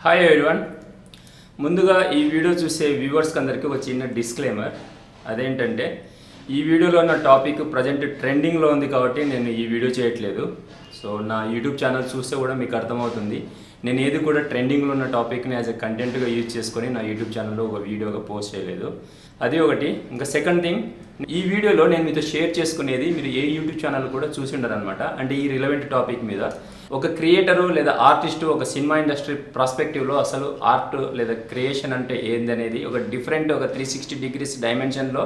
Hi everyone. ముందుగా ఈ video చూసే వ్యూవర్స్కి అందరికీ ఒక చిన్న డిస్క్లైమర్. అదేంటంటే ఈ వీడియోలో ఉన్న టాపిక్ ప్రజెంట్ ట్రెండింగ్లో ఉంది కాబట్టి నేను ఈ వీడియో చేయట్లేదు. సో నా యూట్యూబ్ ఛానల్ చూస్తే కూడా మీకు అర్థమవుతుంది, నేను ఏది కూడా ట్రెండింగ్లో ఉన్న టాపిక్ని యాజ్ ఎ కంటెంట్గా యూజ్ చేసుకొని నా యూట్యూబ్ ఛానల్లో ఒక వీడియోగా పోస్ట్ చేయలేదు. అది ఒకటి. ఇంకా సెకండ్ థింగ్, ఈ వీడియోలో నేను మీతో షేర్ చేసుకునేది మీరు ఏ యూట్యూబ్ ఛానల్ కూడా చూసి ఉండరు అనమాట. అంటే ఈ రిలవెంట్ టాపిక్ మీద ఒక క్రియేటరు లేదా ఆర్టిస్టు ఒక సినిమా ఇండస్ట్రీ ప్రాస్పెక్టివ్లో అసలు ఆర్ట్ లేదా క్రియేషన్ అంటే ఏందనేది ఒక డిఫరెంట్ ఒక 360 డిగ్రీస్ డైమెన్షన్లో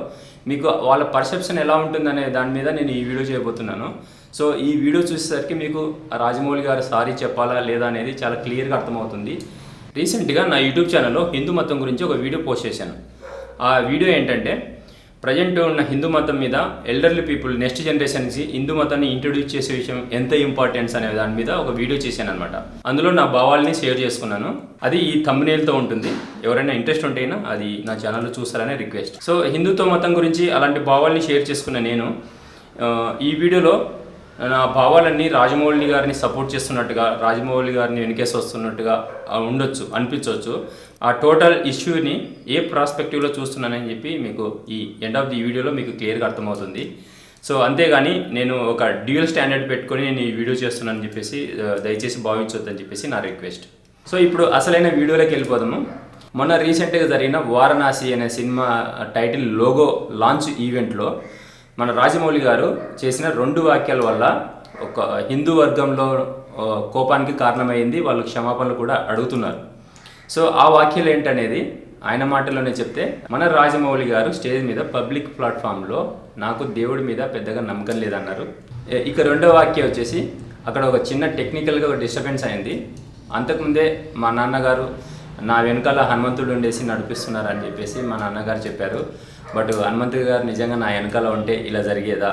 మీకు వాళ్ళ పర్సెప్షన్ ఎలా ఉంటుందనే దాని మీద నేను ఈ వీడియో చేయబోతున్నాను. సో ఈ వీడియో చూసేసరికి మీకు రాజమౌళి గారు సారీ చెప్పాలా లేదా అనేది చాలా క్లియర్గా అర్థమవుతుంది. రీసెంట్గా నా యూట్యూబ్ ఛానల్లో హిందూ మతం గురించి ఒక వీడియో పోస్ట్ చేశాను. ఆ వీడియో ఏంటంటే ప్రజెంట్ ఉన్న హిందూ మతం మీద ఎల్డర్లీ పీపుల్ నెక్స్ట్ జనరేషన్కి హిందూ మతాన్ని ఇంట్రడ్యూస్ చేసే విషయం ఎంత ఇంపార్టెన్స్ అనే దాని మీద ఒక వీడియో చేశాను అనమాట. అందులో నా భావాల్ని షేర్ చేసుకున్నాను. అది ఈ థంబ్నెయిల్తో ఉంటుంది. ఎవరైనా ఇంట్రెస్ట్ ఉంటేనా అది నా ఛానల్లో చూస్తారనే రిక్వెస్ట్. సో హిందుత్వ మతం గురించి అలాంటి భావాల్ని షేర్ చేసుకున్న నేను ఈ వీడియోలో నా భావాలన్నీ రాజమౌళి గారిని సపోర్ట్ చేస్తున్నట్టుగా, రాజమౌళి గారిని వెనకేసి వస్తున్నట్టుగా ఉండొచ్చు, అనిపించవచ్చు. ఆ టోటల్ ఇష్యూని ఏ ప్రాస్పెక్టివ్లో చూస్తున్నానని చెప్పి మీకు ఈ ఎండ్ ఆఫ్ ది వీడియోలో మీకు క్లియర్గా అర్థమవుతుంది. సో అంతేగాని నేను ఒక డ్యూయల్ స్టాండర్డ్ పెట్టుకొని నేను ఈ వీడియో చేస్తున్నానని చెప్పేసి దయచేసి భావించొద్దని చెప్పేసి నా రిక్వెస్ట్. సో ఇప్పుడు అసలైన వీడియోలోకి వెళ్ళిపోదాము. మొన్న రీసెంట్గా జరిగిన వారణాసి అనే సినిమా టైటిల్ లోగో లాంచ్ ఈవెంట్లో మన రాజమౌళి గారు చేసిన 2 వాక్యాల వల్ల ఒక హిందూ వర్గంలో కోపానికి కారణమైంది. వాళ్ళు క్షమాపణలు కూడా అడుగుతున్నారు. సో ఆ వాక్యాలు ఏంటనేది ఆయన మాటల్లోనే చెప్తే, మన రాజమౌళి గారు స్టేజ్ మీద పబ్లిక్ ప్లాట్ఫామ్లో నాకు దేవుడి మీద పెద్దగా నమ్మకం లేదన్నారు. ఇక 2వ వాక్యం వచ్చేసి అక్కడ ఒక చిన్న టెక్నికల్గా ఒక డిస్టర్బెన్స్ అయింది. అంతకుముందే మా నాన్నగారు నా వెనకాల హనుమంతుడు ఉండేసి నడిపిస్తున్నారు అని చెప్పేసి మా నాన్నగారు చెప్పారు. బట్ హనుమంతుడు గారు నిజంగా నా వెనకాల ఉంటే ఇలా జరిగేదా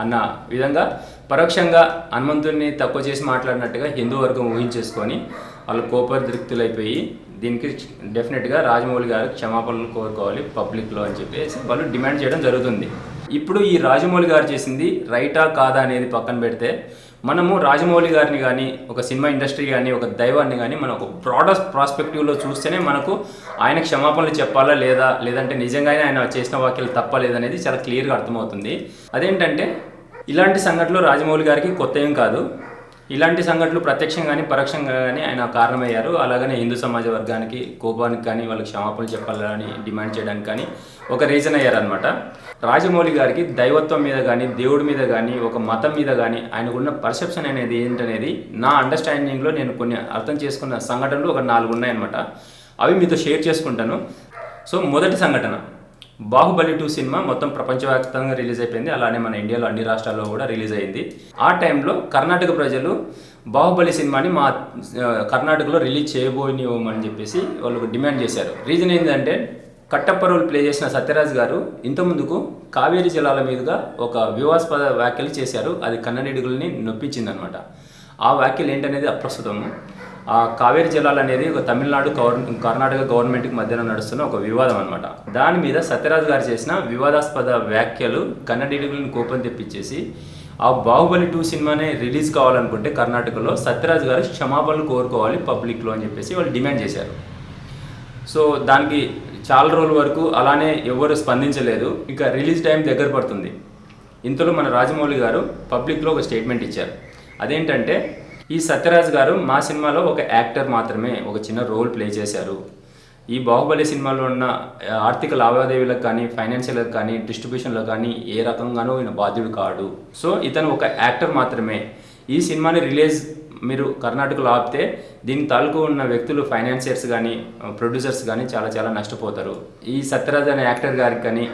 అన్న విధంగా పరోక్షంగా హనుమంతుడిని తక్కువ చేసి మాట్లాడినట్టుగా హిందూ వర్గం ఊహించేసుకొని వాళ్ళు కోపదృక్తులైపోయి దీనికి డెఫినెట్గా రాజమౌళి గారు క్షమాపణలు కోరుకోవాలి పబ్లిక్లో అని చెప్పేసి వాళ్ళు డిమాండ్ చేయడం జరుగుతుంది. ఇప్పుడు ఈ రాజమౌళి గారు చేసింది రైటా కాదా అనేది పక్కన పెడితే, మనము రాజమౌళి గారిని కానీ ఒక సినిమా ఇండస్ట్రీ కానీ ఒక దైవాన్ని కానీ మనం ఒక బ్రాడర్ ప్రాస్పెక్టివ్లో చూస్తేనే మనకు ఆయన క్షమాపణలు చెప్పాలా లేదంటే నిజంగానే ఆయన చేసిన వాక్యాలు తప్ప లేదనేది చాలా క్లియర్గా అర్థమవుతుంది. అదేంటంటే ఇలాంటి సంఘటనలు రాజమౌళి గారికి కొత్త ఏం కాదు. ఇలాంటి సంఘటనలు ప్రత్యక్షంగా కానీ పరోక్షంగా కానీ ఆయన కారణమయ్యారు. అలాగనే హిందూ సమాజ వర్గానికి కోపానికి కానీ వాళ్ళకి క్షమాపణలు చెప్పాలని డిమాండ్ చేయడానికి కానీ ఒక రీజన్ అయ్యారనమాట. రాజమౌళి గారికి దైవత్వం మీద కానీ దేవుడి మీద కానీ ఒక మతం మీద కానీ ఆయనకున్న పర్సెప్షన్ అనేది ఏంటనేది నా అండర్స్టాండింగ్లో నేను కొన్ని అర్థం చేసుకున్న సంఘటనలు ఒక 4 ఉన్నాయన్నమాట. అవి మీతో షేర్ చేసుకుంటాను. సో మొదటి సంఘటన, బాహుబలి 2 సినిమా మొత్తం ప్రపంచవ్యాప్తంగా రిలీజ్ అయిపోయింది. అలానే మన ఇండియాలో అన్ని రాష్ట్రాల్లో కూడా రిలీజ్ అయింది. ఆ టైంలో కర్ణాటక ప్రజలు బాహుబలి సినిమాని మా కర్ణాటకలో రిలీజ్ చేయబోనివ్వమని చెప్పేసి వాళ్ళు డిమాండ్ చేశారు. రీజన్ ఏంటంటే కట్టప్ప రోల్ ప్లే చేసిన సత్యరాజ్ గారు ఇంతకుముందుకు కావేరీ జలాల మీదుగా ఒక వివాదాస్పద వ్యాఖ్యలు చేశారు. అది కన్నడిగుల్ని నొప్పించిందనమాట. ఆ వ్యాఖ్యలు ఏంటనేది అప్రస్తుతము. ఆ కావేరీ జలాలు అనేది ఒక తమిళనాడు కర్ణాటక గవర్నమెంట్కి మధ్యన నడుస్తున్న ఒక వివాదం అనమాట. దాని మీద సత్యరాజ్ గారు చేసిన వివాదాస్పద వ్యాఖ్యలు కన్నడిగుల్ని కోపం తెప్పించేసి ఆ బాహుబలి 2 సినిమానే రిలీజ్ కావాలనుకుంటే కర్ణాటకలో సత్యరాజ్ గారు క్షమాపణలు కోరుకోవాలి పబ్లిక్లో అని చెప్పేసి వాళ్ళు డిమాండ్ చేశారు. సో దానికి చాలా రోజుల వరకు అలానే ఎవరు స్పందించలేదు. ఇక రిలీజ్ టైం దగ్గర పడుతుంది. ఇంతలో మన రాజమౌళి గారు పబ్లిక్లో ఒక స్టేట్మెంట్ ఇచ్చారు. అదేంటంటే, ఈ సత్యరాజ్ గారు మా సినిమాలో ఒక యాక్టర్ మాత్రమే, ఒక చిన్న రోల్ ప్లే చేశారు. ఈ బాహుబలి సినిమాలో ఉన్న ఆర్థిక లావాదేవీలకు కానీ ఫైనాన్షియల్కి కానీ డిస్ట్రిబ్యూషన్లో కానీ ఏ రకంగానూ ఈయన బాధ్యుడు కాడు. సో ఇతను ఒక యాక్టర్ మాత్రమే. ఈ సినిమాని రిలీజ్ మీరు కర్ణాటకలో ఆపితే దీని తాలూకు ఉన్న వ్యక్తులు ఫైనాన్షియర్స్ కానీ ప్రొడ్యూసర్స్ కానీ చాలా నష్టపోతారు. ఈ సత్యరాజ్ అనే యాక్టర్ గారికి కానీ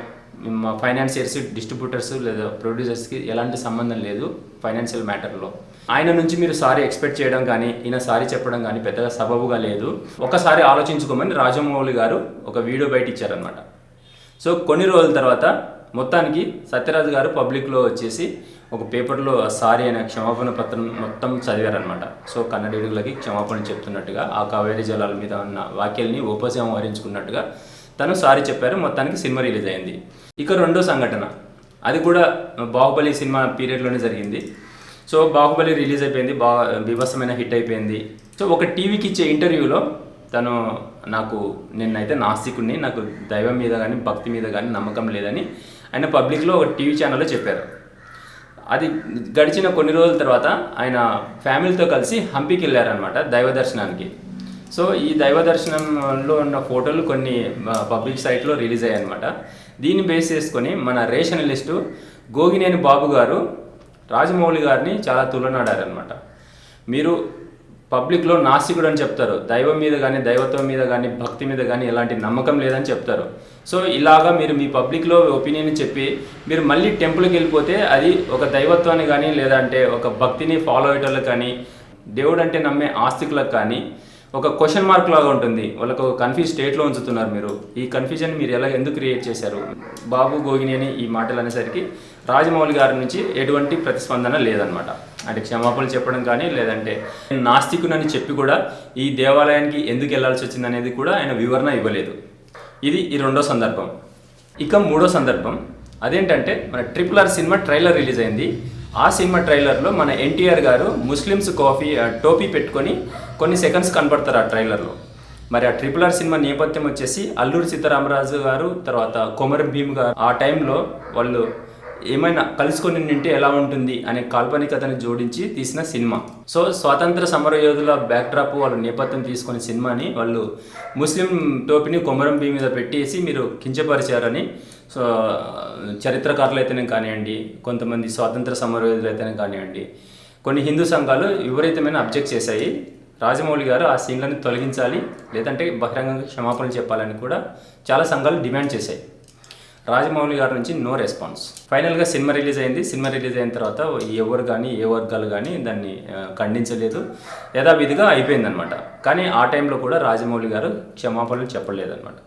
ఫైనాన్షియర్స్, డిస్ట్రిబ్యూటర్స్ లేదా ప్రొడ్యూసర్స్కి ఎలాంటి సంబంధం లేదు ఫైనాన్షియల్ మ్యాటర్లో. ఆయన నుంచి మీరు సారీ ఎక్స్పెక్ట్ చేయడం కానీ ఈయన సారీ చెప్పడం కానీ పెద్దగా సబబుగా లేదు. ఒకసారి ఆలోచించుకోమని రాజమౌళి గారు ఒక వీడియో బయట ఇచ్చారనమాట. సో కొన్ని రోజుల తర్వాత మొత్తానికి సత్యరాజ్ గారు పబ్లిక్లో వచ్చేసి ఒక పేపర్లో సారీ అనే క్షమాపణ పత్రం మొత్తం చదివారనమాట. సో కన్నడిగులకి క్షమాపణ చెప్తున్నట్టుగా ఆ కావేరీ జలాల మీద ఉన్న వాక్యాల్ని ఉపసంహరించుకున్నట్టుగా తను సారీ చెప్పారు. మొత్తానికి సినిమా రిలీజ్ అయింది. ఇక 2వ సంఘటన, అది కూడా బాహుబలి సినిమా పీరియడ్లోనే జరిగింది. సో బాహుబలి రిలీజ్ అయిపోయింది, బీభత్సమైన హిట్ అయిపోయింది. సో ఒక టీవీకి ఇచ్చే ఇంటర్వ్యూలో తను నేనైతే నాస్తికుడిని, నాకు దైవం మీద కానీ భక్తి మీద కానీ నమ్మకం లేదని ఆయన పబ్లిక్లో ఒక టీవీ ఛానల్లో చెప్పారు. అది గడిచిన కొన్ని రోజుల తర్వాత ఆయన ఫ్యామిలీతో కలిసి హంపీకి వెళ్ళారనమాట దైవ దర్శనానికి. సో ఈ దైవ దర్శనంలో ఉన్న ఫోటోలు కొన్ని పబ్లిక్ సైట్లో రిలీజ్ అయ్యాయి అనమాట. దీన్ని బేస్ చేసుకొని మన రేషనలిస్టు గోగినేని బాబు గారు రాజమౌళి గారిని చాలా తులనాడారనమాట. మీరు పబ్లిక్లో నాస్తికుడు అని చెప్తారు, దైవం మీద కానీ దైవత్వం మీద కానీ భక్తి మీద కానీ ఎలాంటి నమ్మకం లేదని చెప్తారు. సో ఇలాగా మీరు మీ పబ్లిక్లో ఒపీనియన్ చెప్పి మీరు మళ్ళీ టెంపుల్కి వెళ్ళిపోతే అది ఒక దైవత్వాన్ని కానీ లేదంటే ఒక భక్తిని ఫాలో అయ్యేటోళ్ళకి కానీ దేవుడు అంటే నమ్మే ఆస్తికులకు కానీ ఒక క్వశ్చన్ మార్క్ లాగా ఉంటుంది. వాళ్ళకు ఒక కన్ఫ్యూజ్ స్టేట్లో ఉంచుతున్నారు. మీరు ఈ కన్ఫ్యూజన్ మీరు ఎందుకు క్రియేట్ చేశారు? బాబు గోగినేని ఈ మాటలు అనేసరికి రాజమౌళి గారి నుంచి ఎటువంటి ప్రతిస్పందన లేదనమాట. అంటే క్షమాపణలు చెప్పడం కానీ లేదంటే నాస్తికునని చెప్పి కూడా ఈ దేవాలయానికి ఎందుకు వెళ్ళాల్సి వచ్చింది అనేది కూడా ఆయన వివరణ ఇవ్వలేదు. ఇది ఈ రెండో సందర్భం. ఇక మూడో సందర్భం అదేంటంటే మన RRR సినిమా ట్రైలర్ రిలీజ్ అయింది. ఆ సినిమా ట్రైలర్లో మన ఎన్టీఆర్ గారు ముస్లిమ్స్ టోపీ పెట్టుకొని కొన్ని సెకండ్స్ కనపడతారు ఆ ట్రైలర్లో. మరి ఆ RRR సినిమా నేపథ్యం వచ్చేసి అల్లూరి సీతారామరాజు గారు తర్వాత కొమరం భీమ్ గారు ఆ టైంలో వాళ్ళు ఏమైనా కలుసుకొని నింటే ఎలా ఉంటుంది అనే కాల్పనికతను జోడించి తీసిన సినిమా. సో స్వాతంత్ర సమరయోధుల బ్యాక్డ్రాప్ వాళ్ళ నేపథ్యం తీసుకునే సినిమాని వాళ్ళు ముస్లిం టోపీని కొమరం భీమ్ మీద పెట్టేసి మీరు కించపరిచారని సో చరిత్రకారులు అయితేనే కానివ్వండి, కొంతమంది స్వాతంత్ర సమరయోధులు అయితేనే కానివ్వండి, కొన్ని హిందూ సంఘాలు విపరీతమైన అబ్జెక్ట్ చేశాయి. రాజమౌళి గారు ఆ సీన్లను తొలగించాలి లేదంటే బహిరంగంగా క్షమాపణలు చెప్పాలని కూడా చాలా సంఘాలు డిమాండ్ చేశాయి. రాజమౌళి గారి నుంచి నో రెస్పాన్స్. ఫైనల్గా సినిమా రిలీజ్ అయింది. సినిమా రిలీజ్ అయిన తర్వాత ఎవరు కానీ ఏ వర్గాలు కానీ దాన్ని ఖండించలేదు, యథావిధిగా అయిపోయిందనమాట. కానీ ఆ టైంలో కూడా రాజమౌళి గారు క్షమాపణలు చెప్పలేదన్నమాట.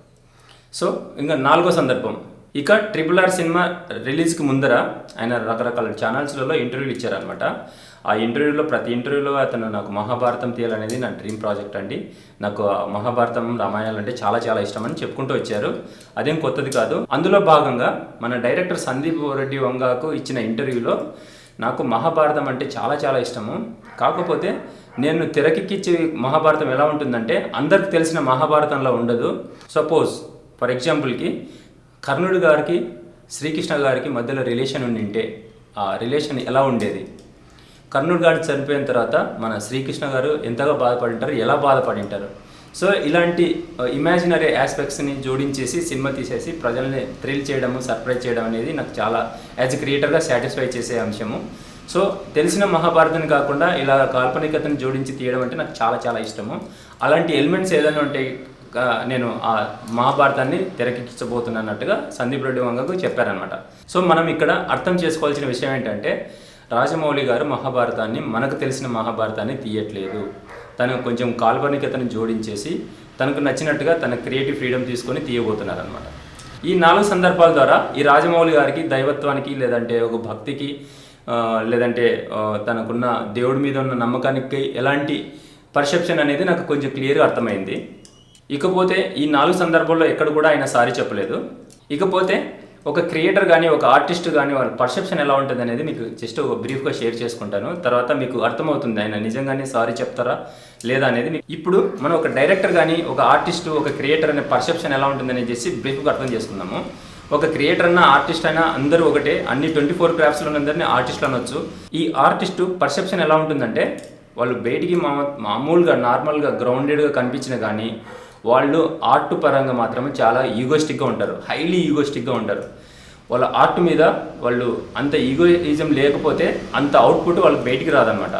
సో ఇంకా నాలుగో సందర్భం, ఇక RRR సినిమా రిలీజ్కి ముందర ఆయన రకరకాల ఛానల్స్లలో ఇంటర్వ్యూలు ఇచ్చారనమాట. ఆ ఇంటర్వ్యూలో ప్రతి ఇంటర్వ్యూలో అతను నాకు మహాభారతం తీయాలనేది నా డ్రీమ్ ప్రాజెక్ట్ అండి, నాకు మహాభారతం రామాయణాలు అంటే చాలా చాలా ఇష్టం అని చెప్పుకుంటూ వచ్చారు. అదేం కొత్తది కాదు. అందులో భాగంగా మన డైరెక్టర్ సందీప్ రెడ్డి వంగాకు ఇచ్చిన ఇంటర్వ్యూలో నాకు మహాభారతం అంటే చాలా చాలా ఇష్టము, కాకపోతే నేను తెరకెక్కించే మహాభారతం ఎలా ఉంటుందంటే అందరికి తెలిసిన మహాభారతంలో ఉండదు. సపోజ్ ఫర్ ఎగ్జాంపుల్కి కర్ణుడి గారికి శ్రీకృష్ణ గారికి మధ్యలో రిలేషన్ ఉండింటే ఆ రిలేషన్ ఎలా ఉండేది? కర్ణుడి గారు చనిపోయిన తర్వాత మన శ్రీకృష్ణ గారు ఎంతగా బాధపడింటారు, ఎలా బాధపడింటారు? సో ఇలాంటి ఇమాజినరీ ఆస్పెక్ట్స్ని జోడించేసి సినిమా తీసేసి ప్రజల్ని థ్రిల్ చేయడము, సర్ప్రైజ్ చేయడం అనేది నాకు చాలా యాజ్ ఎ క్రియేటర్గా సాటిస్ఫై చేసే అంశము. సో తెలిసిన మహాభారతాన్ని కాకుండా ఇలా కాల్పనికతను జోడించి తీయడం అంటే నాకు చాలా చాలా ఇష్టము. అలాంటి ఎలిమెంట్స్ ఏదైనా ఉంటే నేను ఆ మహాభారతాన్ని తెరకెక్కించబోతున్నట్టుగా సందీప్ రెడ్డి వంగకు చెప్పారనమాట. సో మనం ఇక్కడ అర్థం చేసుకోవాల్సిన విషయం ఏంటంటే రాజమౌళి గారు మహాభారతాన్ని మనకు తెలిసిన మహాభారతాన్ని తీయట్లేదు, తను కొంచెం కాల్పనికతను జోడించేసి తనకు నచ్చినట్టుగా తన క్రియేటివ్ ఫ్రీడమ్ తీసుకొని తీయబోతున్నారనమాట. ఈ 4 సందర్భాల ద్వారా ఈ రాజమౌళి గారికి దైవత్వానికి లేదంటే ఒక భక్తికి లేదంటే తనకున్న దేవుడి మీద ఉన్న నమ్మకానికి ఎలాంటి పర్సెప్షన్ అనేది నాకు కొంచెం క్లియర్గా అర్థమైంది. ఇకపోతే ఈ 4 సందర్భాల్లో ఎక్కడ కూడా ఆయన సారీ చెప్పలేదు. ఇకపోతే ఒక క్రియేటర్ కానీ ఒక ఆర్టిస్ట్ కానీ వాళ్ళ పర్సెప్షన్ ఎలా ఉంటుంది అనేది మీకు జస్ట్ ఒక బ్రీఫ్గా షేర్ చేసుకుంటాను. తర్వాత మీకు అర్థమవుతుంది ఆయన నిజంగానే సారీ చెప్తారా లేదా అనేది. ఇప్పుడు మనం ఒక డైరెక్టర్ కానీ ఒక ఆర్టిస్ట్ ఒక క్రియేటర్ అనే పర్సెప్షన్ ఎలా ఉంటుందని చేసి బ్రీఫ్గా అర్థం చేసుకుందాము. ఒక క్రియేటర్ అయినా ఆర్టిస్ట్ అయినా అందరూ ఒకటే, అన్ని 24 క్రాఫ్ట్స్లో అందరినీ ఆర్టిస్టులు అనొచ్చు. ఈ ఆర్టిస్టు పర్సెప్షన్ ఎలా ఉంటుందంటే వాళ్ళు బయటికి మామూలుగా నార్మల్గా గ్రౌండెడ్గా కనిపించిన కానీ వాళ్ళు ఆర్ట్ పరంగా మాత్రమే చాలా ఈగోయిస్టిక్గా ఉంటారు, హైలీ ఈగోయిస్టిక్గా ఉంటారు. వాళ్ళ ఆర్ట్ మీద వాళ్ళు అంత ఈగోయిజం లేకపోతే అంత అవుట్పుట్ వాళ్ళకి బయటికి రాదనమాట.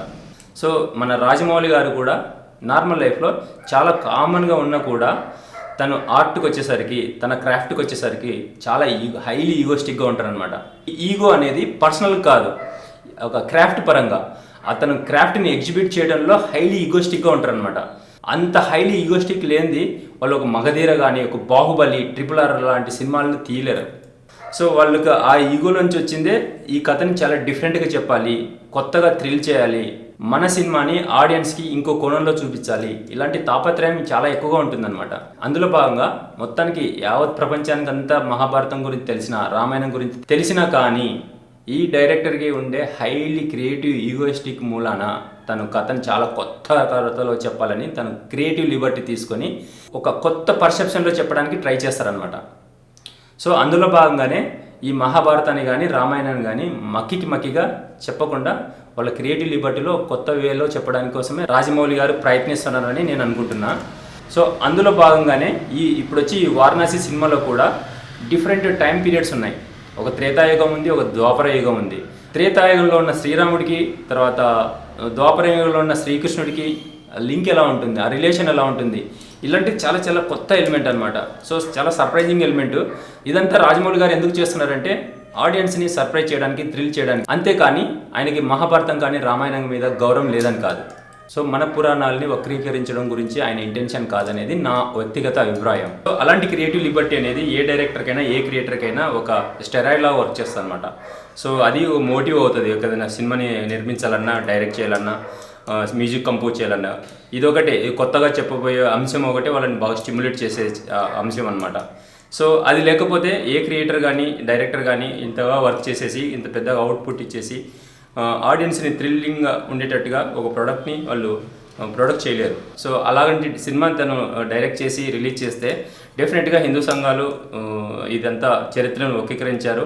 సో మన రాజమౌళి గారు కూడా నార్మల్ లైఫ్లో చాలా కామన్గా ఉన్నా కూడా తను ఆర్ట్కి వచ్చేసరికి తన క్రాఫ్ట్కి వచ్చేసరికి చాలా హైలీ ఈగోయిస్టిక్గా ఉంటారనమాట. ఈ ఈగో అనేది పర్సనల్ కాదు, ఒక క్రాఫ్ట్ పరంగా అతను క్రాఫ్ట్ని ఎగ్జిబిట్ చేయడంలో హైలీ ఈగోయిస్టిక్గా ఉంటారనమాట. అంత హైలీ ఈగోస్టిక్ లేనిది వాళ్ళు ఒక మగధీర కానీ ఒక బాహుబలి RRR లాంటి సినిమాలను తీయలేరు. సో వాళ్ళకి ఆ ఈగో నుంచి వచ్చిందే ఈ కథని చాలా డిఫరెంట్గా చెప్పాలి, కొత్తగా థ్రిల్ చేయాలి, మన సినిమాని ఆడియన్స్కి ఇంకో కోణంలో చూపించాలి, ఇలాంటి తాపత్రయం చాలా ఎక్కువగా ఉంటుందన్నమాట. అందులో భాగంగా మొత్తానికి యావత్ ప్రపంచానికంతా మహాభారతం గురించి తెలిసిన రామాయణం గురించి తెలిసినా కానీ ఈ డైరెక్టర్కి ఉండే హైలీ క్రియేటివ్ ఈగోయిస్టిక్ మూలాన తను కథను చాలా కొత్త కథలో చెప్పాలని తను క్రియేటివ్ లిబర్టీ తీసుకొని ఒక కొత్త పర్సెప్షన్లో చెప్పడానికి ట్రై చేస్తారనమాట. సో అందులో భాగంగానే ఈ మహాభారతాన్ని కానీ రామాయణాన్ని కానీ మక్కిగా చెప్పకుండా వాళ్ళ క్రియేటివ్ లిబర్టీలో కొత్త వేలో చెప్పడానికి కోసమే రాజమౌళి గారు ప్రయత్నిస్తున్నారని నేను అనుకుంటున్నా. సో అందులో భాగంగానే ఇప్పుడు వచ్చి ఈ వారణాసి సినిమాలో కూడా డిఫరెంట్ టైం పీరియడ్స్ ఉన్నాయి. ఒక త్రేతాయుగం ఉంది, ఒక ద్వాపర యుగం ఉంది. త్రేతాయుగంలో ఉన్న శ్రీరాముడికి తర్వాత ద్వాపర యుగంలో ఉన్న శ్రీకృష్ణుడికి లింక్ ఎలా ఉంటుంది, ఆ రిలేషన్ ఎలా ఉంటుంది, ఇలాంటి చాలా చాలా కొత్త ఎలిమెంట్ అనమాట. సో చాలా సర్ప్రైజింగ్ ఎలిమెంట్. ఇదంతా రాజమౌళి గారు ఎందుకు చేస్తున్నారంటే ఆడియన్స్ని సర్ప్రైజ్ చేయడానికి, థ్రిల్ చేయడానికి. అంతేకాని ఆయనకి మహాభారతం కానీ రామాయణం మీద గౌరవం లేదని కాదు. సో మన పురాణాలని వక్రీకరించడం గురించి ఆయన ఇంటెన్షన్ కాదనేది నా వ్యక్తిగత అభిప్రాయం. సో అలాంటి క్రియేటివ్ లిబర్టీ అనేది ఏ డైరెక్టర్కైనా ఏ క్రియేటర్కైనా ఒక స్టెరాయిడ్లా వర్క్ చేస్తుంది అనమాట. సో అది మోటివ్ అవుతుంది. ఏదైనా సినిమాని నిర్మించాలన్నా, డైరెక్ట్ చేయాలన్నా, మ్యూజిక్ కంపోజ్ చేయాలన్నా, ఇదొకటే కొత్తగా చెప్పబోయే అంశం ఒకటే వాళ్ళని బాగా స్టిమ్యులేట్ చేసే అంశం అనమాట. సో అది లేకపోతే ఏ క్రియేటర్ కానీ డైరెక్టర్ కానీ ఇంతగా వర్క్ చేసేసి ఇంత పెద్దగా అవుట్పుట్ ఇచ్చేసి ఆడియన్స్ని థ్రిల్లింగ్గా ఉండేటట్టుగా ఒక ప్రోడక్ట్ని వాళ్ళు ప్రొడక్ట్ చేయలేరు. సో అలాంటి సినిమాని తను డైరెక్ట్ చేసి రిలీజ్ చేస్తే డెఫినెట్గా హిందూ సంఘాలు ఇదంతా చరిత్రను వక్రీకరించారు,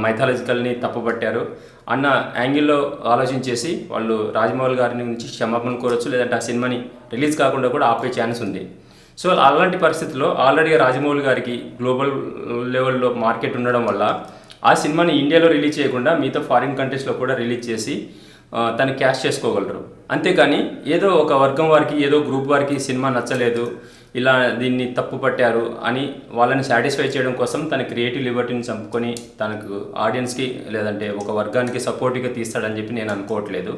మైథాలజికల్ని తప్పుపట్టారు అన్న యాంగిల్లో ఆలోచించేసి వాళ్ళు రాజమౌళి గారి నుంచి క్షమాపణ కోరొచ్చు, లేదంటే ఆ సినిమాని రిలీజ్ కాకుండా కూడా ఆపే ఛాన్స్ ఉంది. సో అలాంటి పరిస్థితుల్లో ఆల్రెడీ రాజమౌళి గారికి గ్లోబల్ లెవెల్లో మార్కెట్ ఉండడం వల్ల ఆ సినిమాని ఇండియాలో రిలీజ్ చేయకుండా మిగతా ఫారిన్ కంట్రీస్లో కూడా రిలీజ్ చేసి తను క్యాష్ చేసుకోగలరు. అంతేకాని ఏదో ఒక వర్గం వారికి, ఏదో గ్రూప్ వారికి సినిమా నచ్చలేదు, ఇలా దీన్ని తప్పు పట్టారు అని వాళ్ళని సాటిస్ఫై చేయడం కోసం తన క్రియేటివ్ లిబర్టీని చంపుకొని తనకు ఆడియన్స్కి లేదంటే ఒక వర్గానికి సపోర్ట్గా తీస్తాడని చెప్పి నేను అనుకోవట్లేదు.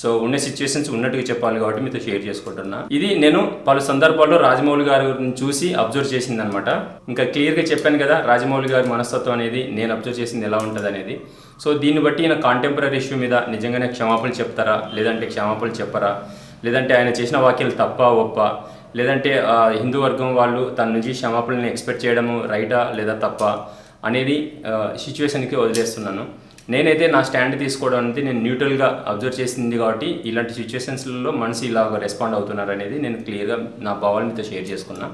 సో ఉన్న సిచ్యువేషన్స్ ఉన్నట్టుగా చెప్పాలి కాబట్టి మీతో షేర్ చేసుకుంటున్నా. ఇది నేను పలు సందర్భాల్లో రాజమౌళి గారిని చూసి అబ్జర్వ్ చేసిందనమాట. ఇంకా క్లియర్గా చెప్పాను కదా రాజమౌళి గారి మనస్తత్వం అనేది నేను అబ్జర్వ్ చేసింది ఎలా ఉంటుంది అనేది. సో దీన్ని బట్టి ఈయన కాంటెంపరీ ఇష్యూ మీద నిజంగానే క్షమాపణలు చెప్తారా, లేదంటే క్షమాపణలు చెప్పరా, లేదంటే ఆయన చేసిన వాక్యాలు తప్ప ఒప్ప, లేదంటే హిందూ వర్గం వాళ్ళు తన నుంచి క్షమాపణని ఎక్స్పెక్ట్ చేయడము రైటా లేదా తప్ప అనేది సిచ్యువేషన్కి వదిలేస్తున్నాను. నేనైతే నా స్టాండ్ తీసుకోవడం అనేది నేను న్యూట్రల్గా అబ్జర్వ్ చేసింది కాబట్టి ఇలాంటి సిచ్యువేషన్స్లో మనిషి ఇలాగ రెస్పాండ్ అవుతున్నారు అనేది నేను క్లియర్గా నా భావాలు మీతో షేర్ చేసుకున్నా.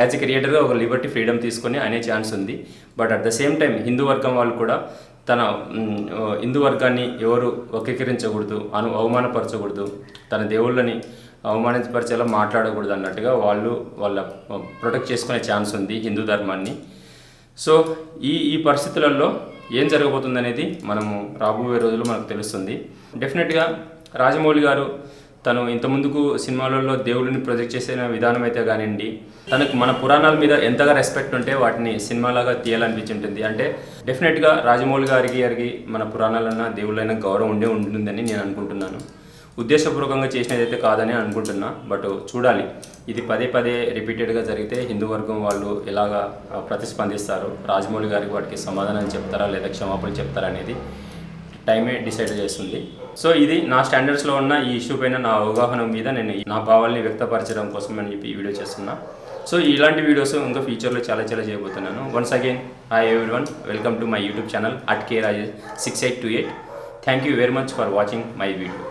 యాజ్ ఎ క్రియేటర్గా ఒక లిబర్టీ ఫ్రీడమ్ తీసుకొని అనే ఛాన్స్ ఉంది. But at the same time Hindu వర్గం వాళ్ళు కూడా తన హిందూ వర్గాన్ని ఎవరు వక్రీకరించకూడదు, అవమానపరచకూడదు, తన దేవుళ్ళని అవమానపరిచేలా మాట్లాడకూడదు అన్నట్టుగా వాళ్ళ ప్రొటెక్ట్ చేసుకునే ఛాన్స్ ఉంది హిందూ ధర్మాన్ని. సో ఈ పరిస్థితులలో ఏం జరగబోతుంది అనేది మనము రాబోయే రోజుల్లో మనకు తెలుస్తుంది. డెఫినెట్గా రాజమౌళి గారు తను ఇంతకుముందుకు సినిమాలలో దేవుడిని ప్రొజెక్ట్ చేసిన విధానం అయితే కానివ్వండి, తనకు మన పురాణాల మీద ఎంతగా రెస్పెక్ట్ ఉంటే వాటిని సినిమాలాగా తీయాలనిపించి ఉంటుంది. అంటే డెఫినెట్గా రాజమౌళి గారికి మన పురాణాలన్నా దేవుళ్ళైనా గౌరవం ఉంటుందని నేను అనుకుంటున్నాను. ఉద్దేశపూర్వకంగా చేసినదైతే కాదని అనుకుంటున్నా. బట్ చూడాలి, ఇది పదే రిపీటెడ్గా జరిగితే హిందూ వర్గం వాళ్ళు ఎలాగా ప్రతిస్పందిస్తారు, రాజమౌళి గారికి వాటికి సమాధానం చెప్తారా లేదా క్షమాపణలు చెప్తారా అనేది టైమే డిసైడ్ చేస్తుంది. సో ఇది నా స్టాండర్డ్స్లో ఉన్న ఈ ఇష్యూ పైన నా అవగాహన మీద నేను నా భావాల్ని వ్యక్తపరచడం కోసం అని చెప్పి ఈ వీడియో చేస్తున్నా. సో ఇలాంటి వీడియోస్ ఇంకా ఫ్యూచర్లో చాలా చేయబోతున్నాను. Once again hi everyone, welcome to my YouTube channel @kraj6828. Thank you very much for watching my video.